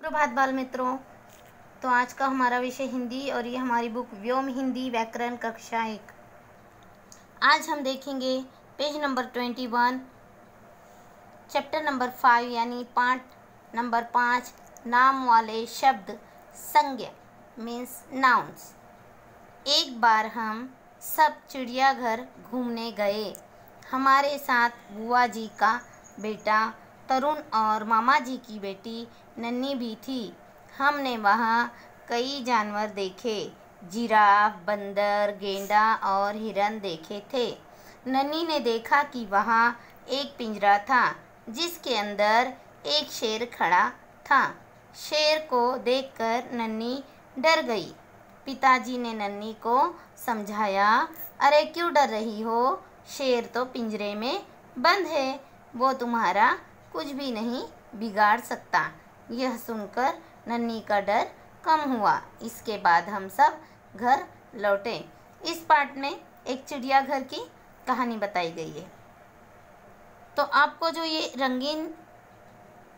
सुप्रभात बाल मित्रों। तो आज का हमारा विषय हिंदी और ये हमारी बुक व्योम हिंदी व्याकरण कक्षा 1। आज हम देखेंगे पेज नंबर 21, चैप्टर नंबर 5 यानी पार्ट नंबर 5, नाम वाले शब्द संज्ञा मीन्स नाउन्स। एक बार हम सब चिड़ियाघर घूमने गए। हमारे साथ बुआ जी का बेटा तरुण और मामा जी की बेटी नन्ही भी थी। हमने वहाँ कई जानवर देखे। जिराफ, बंदर, गेंडा और हिरन देखे थे। नन्ही ने देखा कि वहाँ एक पिंजरा था जिसके अंदर एक शेर खड़ा था। शेर को देखकर नन्ही डर गई। पिताजी ने नन्ही को समझाया, अरे क्यों डर रही हो? शेर तो पिंजरे में बंद है, वो तुम्हारा कुछ भी नहीं बिगाड़ सकता। यह सुनकर नन्ही का डर कम हुआ। इसके बाद हम सब घर लौटे। इस पार्ट में एक चिड़ियाघर की कहानी बताई गई है। तो आपको जो ये रंगीन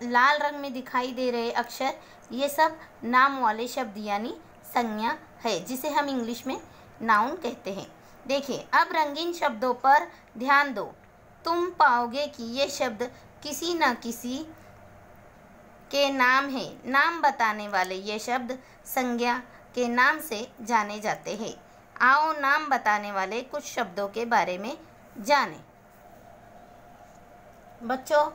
लाल रंग में दिखाई दे रहे अक्षर, ये सब नाम वाले शब्द यानी संज्ञा है, जिसे हम इंग्लिश में नाउन कहते हैं। देखिए, अब रंगीन शब्दों पर ध्यान दो। तुम पाओगे कि ये शब्द किसी न किसी के नाम है। नाम बताने वाले ये शब्द संज्ञा के नाम से जाने जाते हैं। आओ नाम बताने वाले कुछ शब्दों के बारे में जानें। बच्चों,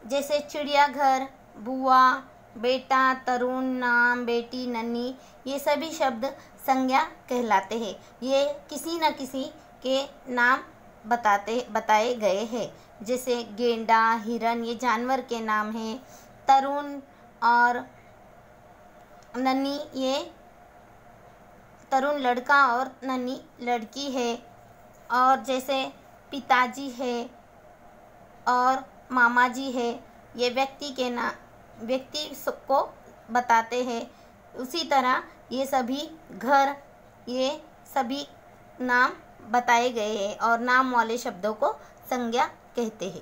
जैसे चिड़ियाघर, बुआ, बेटा, तरुण, नाम, बेटी, नन्ही, ये सभी शब्द संज्ञा कहलाते हैं। ये किसी न किसी के नाम बताए गए हैं। जैसे गेंडा, हिरन, ये जानवर के नाम हैं। तरुण और नन्ही, ये तरुण लड़का और नन्ही लड़की है। और जैसे पिताजी है और मामा जी है, ये व्यक्ति को बताते हैं। उसी तरह ये सभी घर, ये सभी नाम बताए गए हैं और नाम वाले शब्दों को संज्ञा कहते हैं।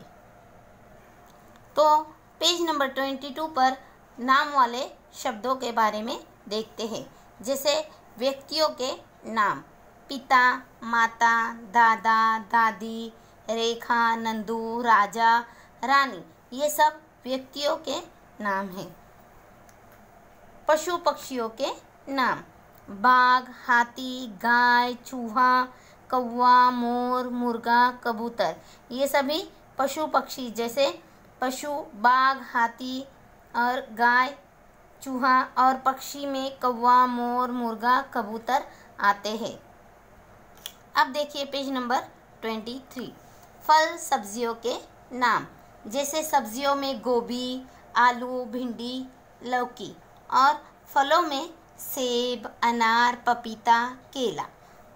तो पेज नंबर 22 पर नाम वाले शब्दों के बारे में देखते हैं। जैसे व्यक्तियों के नाम, पिता, माता, दादा, दादी, रेखा, नंदू, राजा, रानी, ये सब व्यक्तियों के नाम हैं। पशु पक्षियों के नाम, बाघ, हाथी, गाय, चूहा, कौवा, मोर, मुर्गा, कबूतर, ये सभी पशु पक्षी, जैसे पशु बाघ, हाथी और गाय, चूहा, और पक्षी में कौवा, मोर, मुर्गा, कबूतर आते हैं। अब देखिए पेज नंबर 23, फल सब्जियों के नाम। जैसे सब्जियों में गोभी, आलू, भिंडी, लौकी, और फलों में सेब, अनार, पपीता, केला।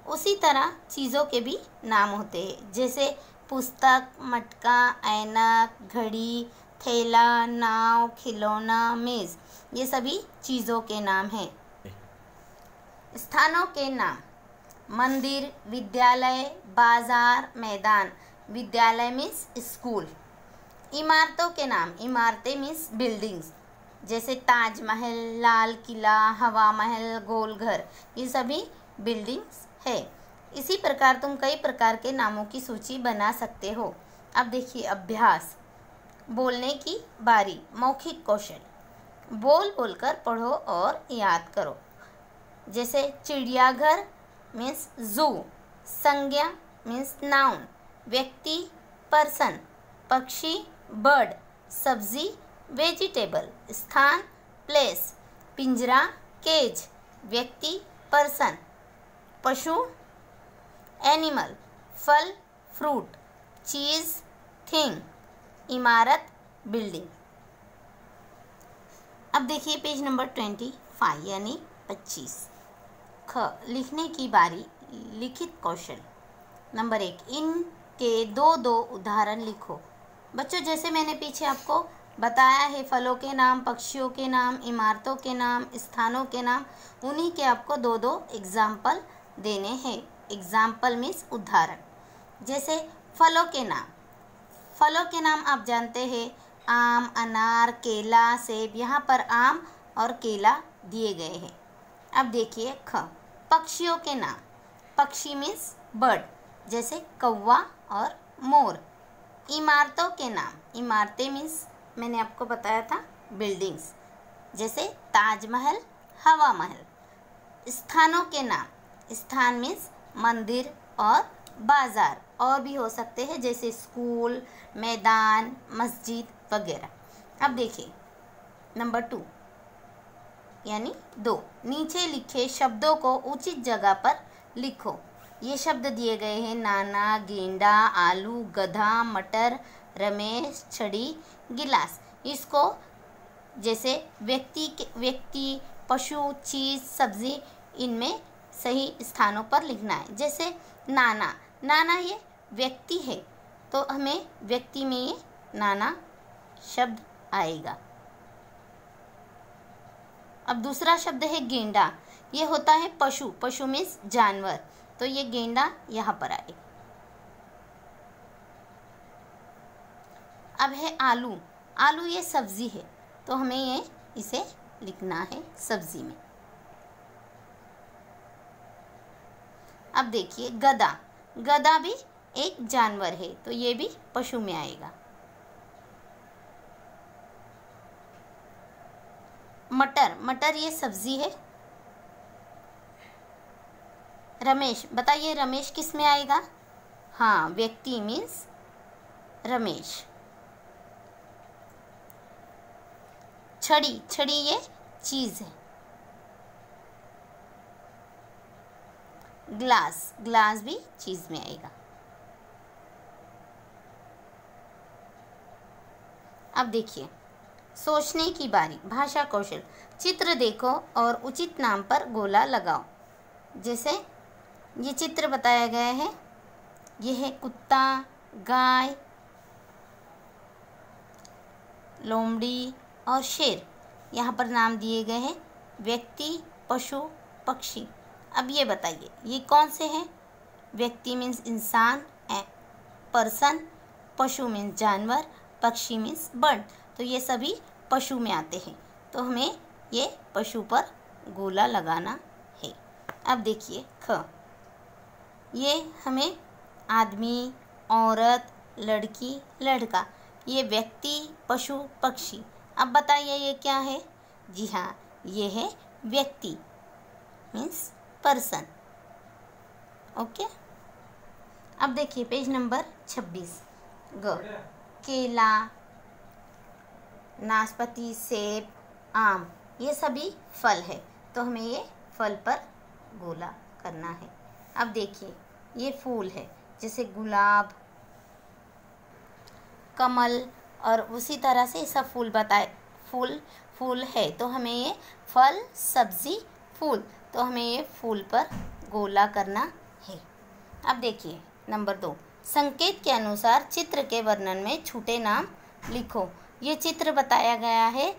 उसी तरह चीज़ों के भी नाम होते हैं। जैसे पुस्तक, मटका, ऐनक, घड़ी, थैला, नाव, खिलौना, मेज़, ये सभी चीज़ों के नाम हैं। स्थानों के नाम, मंदिर, विद्यालय, बाजार, मैदान। विद्यालय मीन्स स्कूल। इमारतों के नाम, इमारतें मीन्स बिल्डिंग्स। जैसे ताजमहल, लाल किला, हवा महल, गोल घर, ये सभी बिल्डिंग्स है। इसी प्रकार तुम कई प्रकार के नामों की सूची बना सकते हो। अब देखिए अभ्यास। बोलने की बारी, मौखिक कौशल। बोल बोलकर पढ़ो और याद करो। जैसे चिड़ियाघर मीन्स जू, संज्ञा मीन्स नाउन, व्यक्ति पर्सन, पक्षी बर्ड, सब्जी वेजिटेबल, स्थान प्लेस, पिंजरा केज, व्यक्ति पर्सन, पशु एनिमल, फल फ्रूट, चीज़ थिंग, इमारत बिल्डिंग। अब देखिए पेज नंबर 25 यानी 25, ख, लिखने की बारी, लिखित कौशल। नंबर 1, इनके दो उदाहरण लिखो। बच्चों, जैसे मैंने पीछे आपको बताया है, फलों के नाम, पक्षियों के नाम, इमारतों के नाम, स्थानों के नाम, उन्हीं के आपको दो एग्जाम्पल देने हैं। एग्जाम्पल मीन्स उदाहरण। जैसे फलों के नाम, फलों के नाम आप जानते हैं, आम, अनार, केला, सेब। यहाँ पर आम और केला दिए गए हैं। अब देखिए ख, पक्षियों के नाम। पक्षी मीन्स बर्ड, जैसे कौवा और मोर। इमारतों के नाम। इमारतें मीन्स मैंने आपको बताया था बिल्डिंग्स, जैसे ताजमहल, हवा महल। स्थानों के नाम। स्थान मीन्स मंदिर और बाजार, और भी हो सकते हैं जैसे स्कूल, मैदान, मस्जिद वगैरह। अब देखिए नंबर 2 यानी 2, नीचे लिखे शब्दों को उचित जगह पर लिखो। ये शब्द दिए गए हैं नाना, गेंडा, आलू, गधा, मटर, रमेश, छड़ी, गिलास। इसको जैसे व्यक्ति, पशु, चीज़, सब्जी, इनमें सही स्थानों पर लिखना है। जैसे नाना, नाना ये व्यक्ति है तो हमें व्यक्ति में ये नाना शब्द आएगा। अब दूसरा शब्द है गेंडा, ये होता है पशु, पशु मीन्स जानवर, तो ये गेंडा यहाँ पर आए। अब है आलू, आलू ये सब्जी है तो हमें इसे लिखना है सब्जी में। अब देखिए गधा, गधा भी एक जानवर है तो ये भी पशु में आएगा। मटर, मटर ये सब्जी है। रमेश, बताइए रमेश किस में आएगा? हाँ, व्यक्ति मीन्स रमेश। छड़ी, छड़ी ये चीज़ है। ग्लास, ग्लास भी चीज़ में आएगा। अब देखिए सोचने की बारी, भाषा कौशल। चित्र देखो और उचित नाम पर गोला लगाओ। जैसे ये चित्र बताया गया है, ये है कुत्ता, गाय, लोमड़ी और शेर। यहाँ पर नाम दिए गए हैं व्यक्ति, पशु, पक्षी। अब ये बताइए ये कौन से हैं? व्यक्ति मीन्स इंसान, पर्सन, पशु मीन्स जानवर, पक्षी मीन्स बर्ड। तो ये सभी पशु में आते हैं, तो हमें ये पशु पर गोला लगाना है। अब देखिए ख, ये हमें आदमी, औरत, लड़की, लड़का, ये व्यक्ति, पशु, पक्षी। अब बताइए ये क्या है? जी हाँ, ये है व्यक्ति मीन्स पर्सन। ओके। अब देखिए पेज नंबर 26 ग, केला, नाशपाती, सेब, आम, ये सभी फल है तो हमें ये फल पर गोला करना है। अब देखिए ये फूल है, जैसे गुलाब, कमल, और उसी तरह से सब फूल बताए, फूल है तो हमें ये फल, सब्जी, फूल, तो हमें ये फूल पर गोला करना है। अब देखिए नंबर 2, संकेत के अनुसार चित्र के वर्णन में छूटे नाम लिखो। ये चित्र बताया गया है,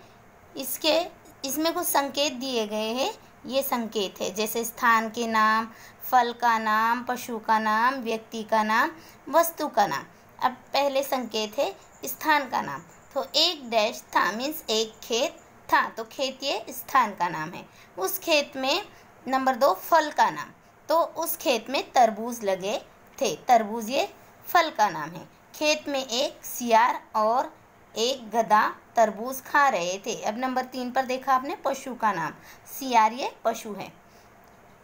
इसमें कुछ संकेत दिए गए हैं। ये संकेत है जैसे स्थान के नाम, फल का नाम, पशु का नाम, व्यक्ति का नाम, वस्तु का नाम। अब पहले संकेत है स्थान का नाम, तो एक डैश था मीन्स एक खेत था, तो खेत ये स्थान का नाम है। उस खेत में नंबर 2 फल का नाम, तो उस खेत में तरबूज लगे थे, तरबूज ये फल का नाम है। खेत में एक सियार और एक गधा तरबूज खा रहे थे। अब नंबर 3 पर देखा आपने पशु का नाम, सियार ये पशु है,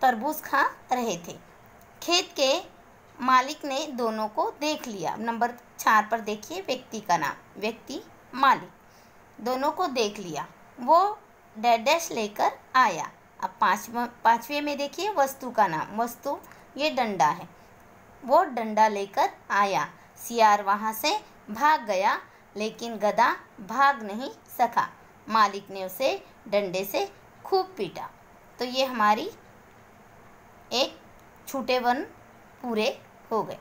तरबूज खा रहे थे। खेत के मालिक ने दोनों को देख लिया। नंबर 4 पर देखिए व्यक्ति का नाम, व्यक्ति मालिक, दोनों को देख लिया, वो डैश लेकर आया। अब पांचवें में देखिए वस्तु का नाम, वस्तु ये डंडा है, वो डंडा लेकर आया। सियार वहाँ से भाग गया लेकिन गधा भाग नहीं सका, मालिक ने उसे डंडे से खूब पीटा। तो ये हमारी एक छूटे वर्ण पूरे हो गए।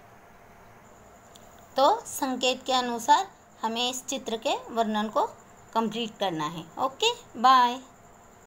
तो संकेत के अनुसार हमें इस चित्र के वर्णन को कंप्लीट करना है। Okay, bye.